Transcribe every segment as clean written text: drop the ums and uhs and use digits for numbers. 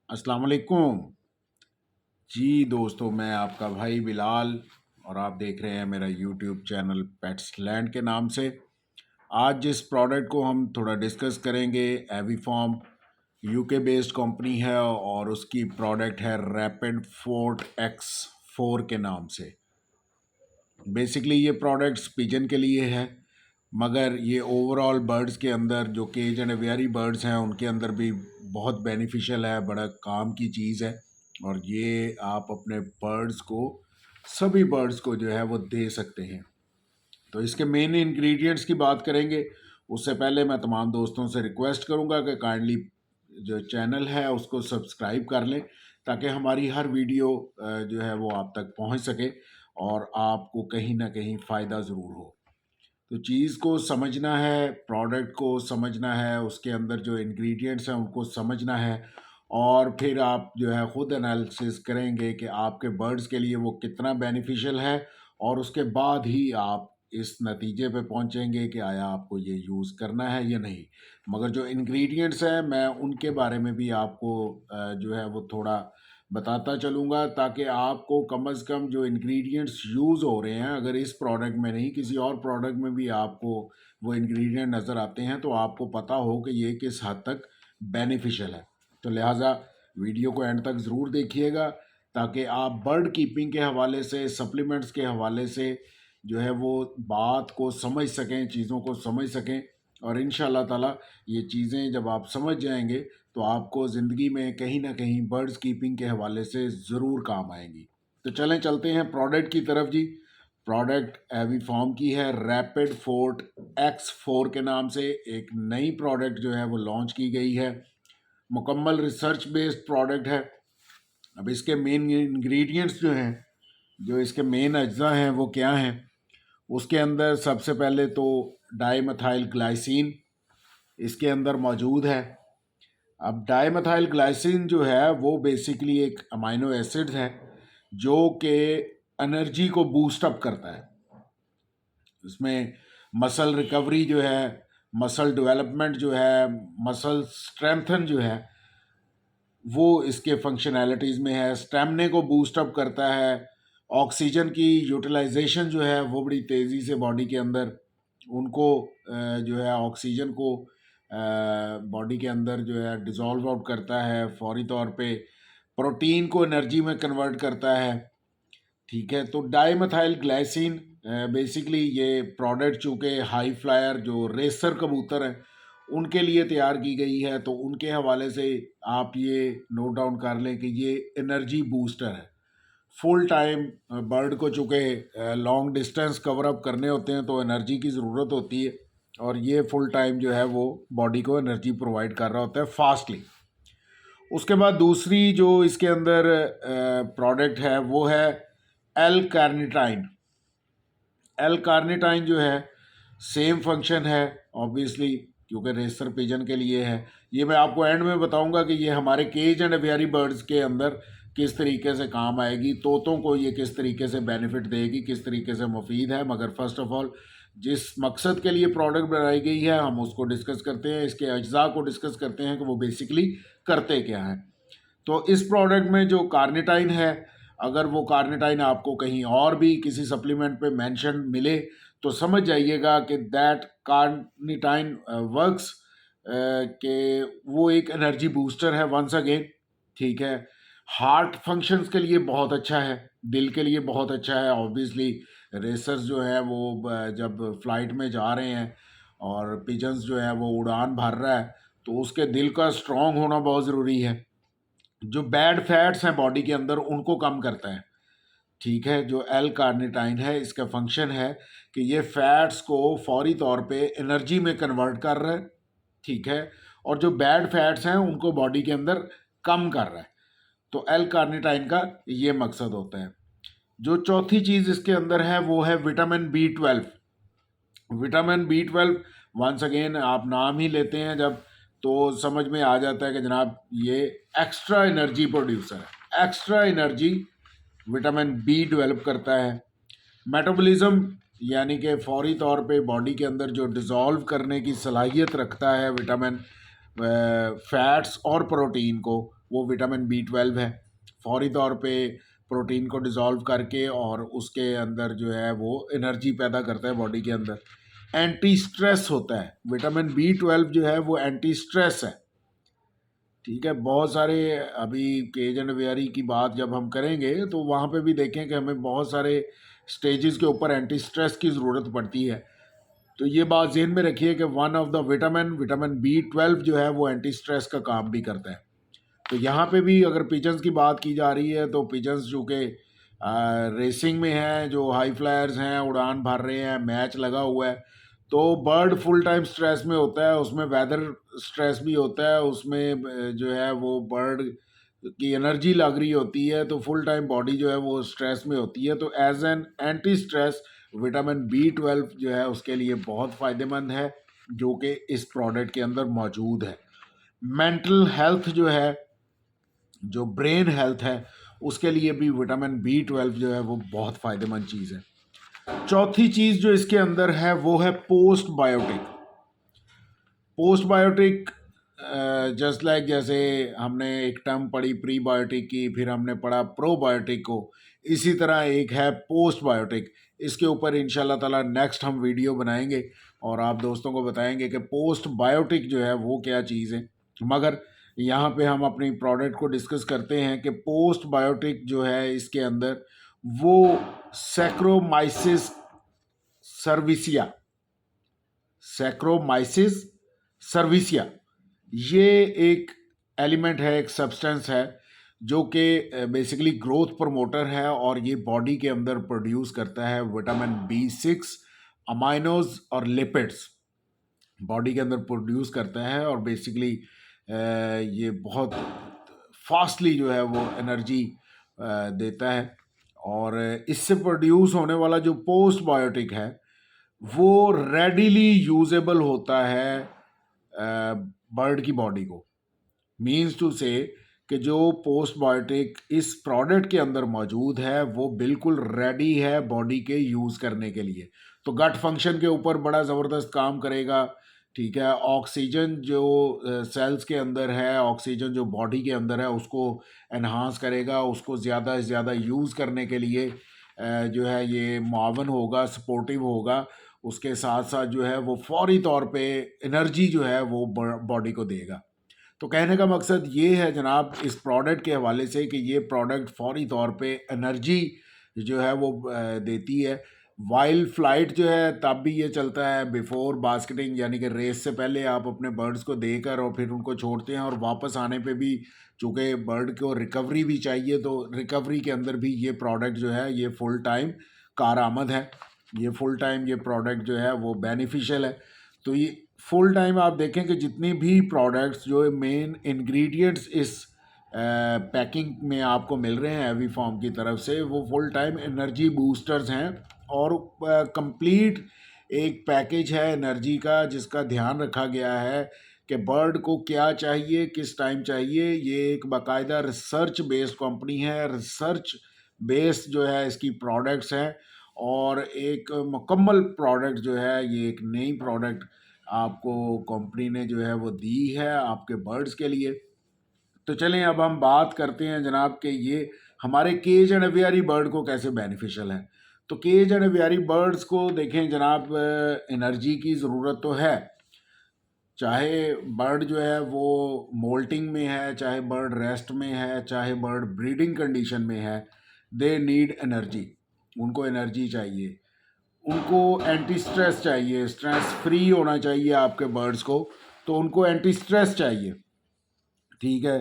अस्सलाम वालेकुम जी दोस्तों, मैं आपका भाई बिलाल और आप देख रहे हैं मेरा यूट्यूब चैनल पेट्स लैंड के नाम से। आज जिस प्रोडक्ट को हम थोड़ा डिस्कस करेंगे, एवीफॉर्म यूके बेस्ड कंपनी है और उसकी प्रोडक्ट है रैपिड फोर्ट X4 के नाम से। बेसिकली ये प्रोडक्ट्स पिजन के लिए है, मगर ये ओवरऑल बर्ड्स के अंदर जो केज एंड एवियरी बर्ड्स हैं उनके अंदर भी बहुत बेनिफिशियल है, बड़ा काम की चीज़ है। और ये आप अपने बर्ड्स को, सभी बर्ड्स को जो है वो दे सकते हैं। तो इसके मेन इंग्रेडिएंट्स की बात करेंगे, उससे पहले मैं तमाम दोस्तों से रिक्वेस्ट करूंगा कि काइंडली जो चैनल है उसको सब्सक्राइब कर लें, ताकि हमारी हर वीडियो जो है वो आप तक पहुंच सके और आपको कहीं ना कहीं फ़ायदा ज़रूर हो। तो चीज़ को समझना है, प्रोडक्ट को समझना है, उसके अंदर जो इंग्रेडिएंट्स हैं उनको समझना है, और फिर आप जो है ख़ुद एनालिसिस करेंगे कि आपके बर्ड्स के लिए वो कितना बेनिफिशियल है, और उसके बाद ही आप इस नतीजे पे पहुंचेंगे कि आया आपको ये यूज़ करना है या नहीं। मगर जो इंग्रेडिएंट्स हैं मैं उनके बारे में भी आपको जो है वो थोड़ा बताता चलूँगा, ताकि आपको कम से कम जो इंग्रेडिएंट्स यूज़ हो रहे हैं, अगर इस प्रोडक्ट में नहीं किसी और प्रोडक्ट में भी आपको वो इंग्रेडिएंट नज़र आते हैं, तो आपको पता हो कि ये किस हद तक बेनिफिशियल है। तो लिहाजा वीडियो को एंड तक ज़रूर देखिएगा, ताकि आप बर्ड कीपिंग के हवाले से, सप्लीमेंट्स के हवाले से जो है वो बात को समझ सकें, चीज़ों को समझ सकें। और इंशाल्लाह ताला ये चीज़ें जब आप समझ जाएंगे तो आपको ज़िंदगी में कहीं ना कहीं बर्ड्स कीपिंग के हवाले से ज़रूर काम आएंगी। तो चलें चलते हैं प्रोडक्ट की तरफ जी। प्रोडक्ट एवीफॉर्म की है, रैपिड फोर्ट X4 के नाम से एक नई प्रोडक्ट जो है वो लॉन्च की गई है। मुकम्मल रिसर्च बेस्ड प्रोडक्ट है। अब इसके मेन इंग्रेडिएंट्स जो हैं, जो इसके मेन अज्जा हैं वो क्या हैं, उसके अंदर सबसे पहले तो डाईमेथाइल ग्लाइसिन इसके अंदर मौजूद है। अब डाईमेथाइल ग्लाइसिन जो है वो बेसिकली एक अमाइनो एसिड है जो कि एनर्जी को बूस्ट अप करता है। इसमें मसल रिकवरी जो है, मसल डेवलपमेंट जो है, मसल स्ट्रेंथन जो है, वो इसके फंक्शनैलिटीज़ में है। स्टैमिना को बूस्ट अप करता है। ऑक्सीजन की यूटिलाइजेशन जो है वो बड़ी तेज़ी से बॉडी के अंदर उनको जो है ऑक्सीजन को बॉडी के अंदर जो है डिज़ोल्व आउट करता है फौरी तौर पे। प्रोटीन को एनर्जी में कन्वर्ट करता है। ठीक है, तो डाईमेथाइल ग्लाइसिन बेसिकली ये प्रोडक्ट चूँकि हाई फ्लायर जो रेसर कबूतर हैं उनके लिए तैयार की गई है, तो उनके हवाले से आप ये नोट डाउन कर लें कि ये एनर्जी बूस्टर है। फुल टाइम बर्ड को चूँकि लॉन्ग डिस्टेंस कवर अप करने होते हैं तो एनर्जी की ज़रूरत होती है, और ये फुल टाइम जो है वो बॉडी को एनर्जी प्रोवाइड कर रहा होता है फास्टली। उसके बाद दूसरी जो इसके अंदर प्रोडक्ट है वो है एल कार्निटाइन। एल कार्निटाइन जो है सेम फंक्शन है ऑब्वियसली, क्योंकि रेसर पिजन के लिए है। ये मैं आपको एंड में बताऊंगा कि ये हमारे केज एंड एवियरी बर्ड्स के अंदर किस तरीके से काम आएगी, तोतों को ये किस तरीके से बेनिफिट देगी, किस तरीके से मुफीद है। मगर फर्स्ट ऑफ ऑल जिस मकसद के लिए प्रोडक्ट बनाई गई है हम उसको डिस्कस करते हैं, इसके अज्जा को डिस्कस करते हैं कि वो बेसिकली करते क्या हैं। तो इस प्रोडक्ट में जो कार्निटाइन है, अगर वो कार्निटाइन आपको कहीं और भी किसी सप्लीमेंट पे मेंशन मिले तो समझ जाइएगा कि दैट कार्निटाइन वर्क्स, कि वो एक एनर्जी बूस्टर है वंस अगेन। ठीक है, हार्ट फंक्शंस के लिए बहुत अच्छा है, दिल के लिए बहुत अच्छा है। ऑब्वियसली रेसर्स जो है वो जब फ्लाइट में जा रहे हैं और पिजन्स जो है वो उड़ान भर रहा है, तो उसके दिल का स्ट्रांग होना बहुत ज़रूरी है। जो बैड फैट्स हैं बॉडी के अंदर उनको कम करता है। ठीक है, जो एल कार्निटाइन है इसका फंक्शन है कि ये फैट्स को फौरी तौर पे एनर्जी में कन्वर्ट कर रहा है। ठीक है, और जो बैड फैट्स हैं उनको बॉडी के अंदर कम कर रहा है। तो एल कार्निटाइन का ये मकसद होता है। जो चौथी चीज़ इसके अंदर है वो है vitamin B12। Vitamin B12 once again आप नाम ही लेते हैं जब, तो समझ में आ जाता है कि जनाब ये एक्स्ट्रा एनर्जी प्रोड्यूसर है। Extra energy vitamin be develop करता है। मेटाबॉलिज्म यानी कि फौरी तौर पे बॉडी के अंदर जो डिज़ोल्व करने की सलाहियत रखता है विटामिन फैट्स और प्रोटीन को, वो विटामिन B12 है। फौरी तौर पे प्रोटीन को डिज़ोल्व करके और उसके अंदर जो है वो एनर्जी पैदा करता है बॉडी के अंदर। एंटी स्ट्रेस होता है, विटामिन B12 जो है वो एंटी स्ट्रेस है। ठीक है, बहुत सारे अभी केज एंड वेयरी की बात जब हम करेंगे तो वहाँ पे भी देखें कि हमें बहुत सारे स्टेजेस के ऊपर एंटी स्ट्रेस की ज़रूरत पड़ती है। तो ये बात ज़हन में रखिए कि one of the vitamin B12 जो है वो एंटी स्ट्रेस का काम भी करता है। तो यहाँ पे भी अगर पिजन्स की बात की जा रही है तो पिजन्स जो कि रेसिंग में हैं, जो हाई फ्लायर्स हैं, उड़ान भर रहे हैं, मैच लगा हुआ है, तो बर्ड फुल टाइम स्ट्रेस में होता है, उसमें वेदर स्ट्रेस भी होता है, उसमें जो है वो बर्ड की एनर्जी लग रही होती है, तो फुल टाइम बॉडी जो है वो स्ट्रेस में होती है। तो as an anti stress vitamin B12 जो है उसके लिए बहुत फ़ायदेमंद है, जो कि इस प्रोडक्ट के अंदर मौजूद है। मेंटल हेल्थ जो है, जो ब्रेन हेल्थ है, उसके लिए भी विटामिन B12 जो है वो बहुत फ़ायदेमंद चीज़ है। चौथी चीज़ जो इसके अंदर है वो है post biotic. Post biotic just like जैसे हमने एक टर्म पढ़ी प्री बायोटिक की, फिर हमने पढ़ा प्रोबायोटिक को, इसी तरह एक है पोस्ट बायोटिक। इसके ऊपर इंशाल्लाह ताला नेक्स्ट हम वीडियो बनाएंगे और आप दोस्तों को बताएंगे कि पोस्ट बायोटिक जो है वो क्या चीज़ है। मगर यहाँ पे हम अपनी प्रोडक्ट को डिस्कस करते हैं कि पोस्ट बायोटिक जो है इसके अंदर वो सैक्रोमाइसिस सर्विसिया, सैक्रोमाइसिस सर्विसिया, ये एक एलिमेंट है, एक सब्सटेंस है जो कि बेसिकली ग्रोथ प्रमोटर है और ये बॉडी के अंदर प्रोड्यूस करता है विटामिन B6, अमाइनोज और लिपिड्स बॉडी के अंदर प्रोड्यूस करता है और बेसिकली ये बहुत फास्टली जो है वो एनर्जी देता है। और इससे प्रोड्यूस होने वाला जो पोस्ट बायोटिक है वो रेडिली यूजेबल होता है बर्ड की बॉडी को। मीन्स टू से कि जो पोस्टबायोटिक इस प्रोडक्ट के अंदर मौजूद है वो बिल्कुल रेडी है बॉडी के यूज़ करने के लिए। तो गट फंक्शन के ऊपर बड़ा ज़बरदस्त काम करेगा। ठीक है, ऑक्सीजन जो सेल्स के अंदर है, ऑक्सीजन जो बॉडी के अंदर है उसको एनहांस करेगा, उसको ज़्यादा से ज़्यादा यूज़ करने के लिए जो है ये मुआवन होगा, सपोर्टिव होगा। उसके साथ साथ जो है वो फौरी तौर पे एनर्जी जो है वो बॉडी को देगा। तो कहने का मकसद ये है जनाब इस प्रोडक्ट के हवाले से कि ये प्रोडक्ट फौरी तौर पे एनर्जी जो है वो देती है। वाइल्ड फ्लाइट जो है तब भी ये चलता है बिफोर बास्केटिंग, यानी कि रेस से पहले आप अपने बर्ड्स को देकर और फिर उनको छोड़ते हैं और वापस आने पे भी चूँकि बर्ड को रिकवरी भी चाहिए, तो रिकवरी के अंदर भी ये प्रोडक्ट जो है ये फुल टाइम कारआमद है। ये फुल टाइम ये प्रोडक्ट जो है वो बेनिफिशियल है। तो ये फुल टाइम आप देखें कि जितनी भी प्रोडक्ट्स जो मेन इंग्रेडिएंट्स इस पैकिंग में आपको मिल रहे हैं एवी फॉर्म की तरफ से, वो फुल टाइम एनर्जी बूस्टर्स हैं और कंप्लीट एक पैकेज है एनर्जी का जिसका ध्यान रखा गया है कि बर्ड को क्या चाहिए, किस टाइम चाहिए। ये एक बाकायदा रिसर्च बेस्ड कंपनी है, रिसर्च बेस्ड जो है इसकी प्रोडक्ट्स हैं और एक मुकम्मल प्रोडक्ट जो है ये एक नई प्रोडक्ट आपको कंपनी ने जो है वो दी है आपके बर्ड्स के लिए। तो चलें अब हम बात करते हैं जनाब कि ये हमारे केज एंड एवियरी बर्ड को कैसे बेनिफिशियल है। तो केज एंड एवियरी बर्ड्स को देखें जनाब, एनर्जी की ज़रूरत तो है, चाहे बर्ड जो है वो मोल्टिंग में है, चाहे बर्ड रेस्ट में है, चाहे बर्ड ब्रीडिंग कंडीशन में है, दे नीड एनर्जी, उनको एनर्जी चाहिए, उनको एंटी स्ट्रेस चाहिए, स्ट्रेस फ्री होना चाहिए आपके बर्ड्स को, तो उनको एंटी स्ट्रेस चाहिए। ठीक है,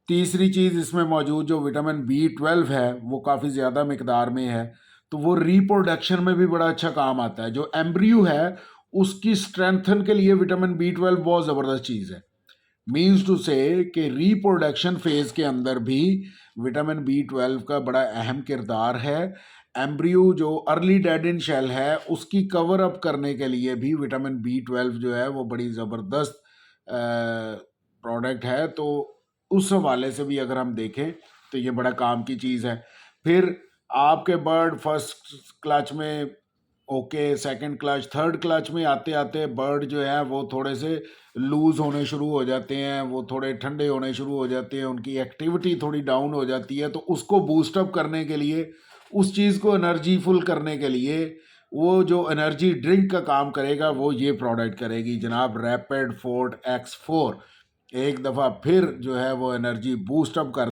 तीसरी चीज़ इसमें मौजूद जो विटामिन B12 है वो काफ़ी ज़्यादा मिकदार में है, तो वो रिप्रोडक्शन में भी बड़ा अच्छा काम आता है। जो एम्ब्रियो है उसकी स्ट्रेंथन के लिए विटामिन B12 बहुत ज़बरदस्त चीज़ है। मीन्स टू से कि रिप्रोडक्शन फेज के अंदर भी विटामिन B12 का बड़ा अहम किरदार है। एम्ब्रियो जो अर्ली डेड इन शेल है उसकी कवर अप करने के लिए भी विटामिन B12 जो है वो बड़ी ज़बरदस्त प्रोडक्ट है। तो उस हवाले से भी अगर हम देखें तो ये बड़ा काम की चीज़ है। फिर आपके बर्ड फर्स्ट क्लच में okay, second clutch, third clutch में आते-आते बर्ड जो है वो थोड़े से लूज़ होने शुरू हो जाते हैं, वो थोड़े ठंडे होने शुरू हो जाते हैं, उनकी एक्टिविटी थोड़ी डाउन हो जाती है, तो उसको बूस्ट अप करने के लिए, उस चीज़ को एनर्जीफुल करने के लिए, वो जो एनर्जी ड्रिंक का काम करेगा, वो ये प्रोडक्ट करेगी जनाब, रैपिड फोर्ट X4। एक दफ़ा फिर जो है वो एनर्जी बूस्ट अप कर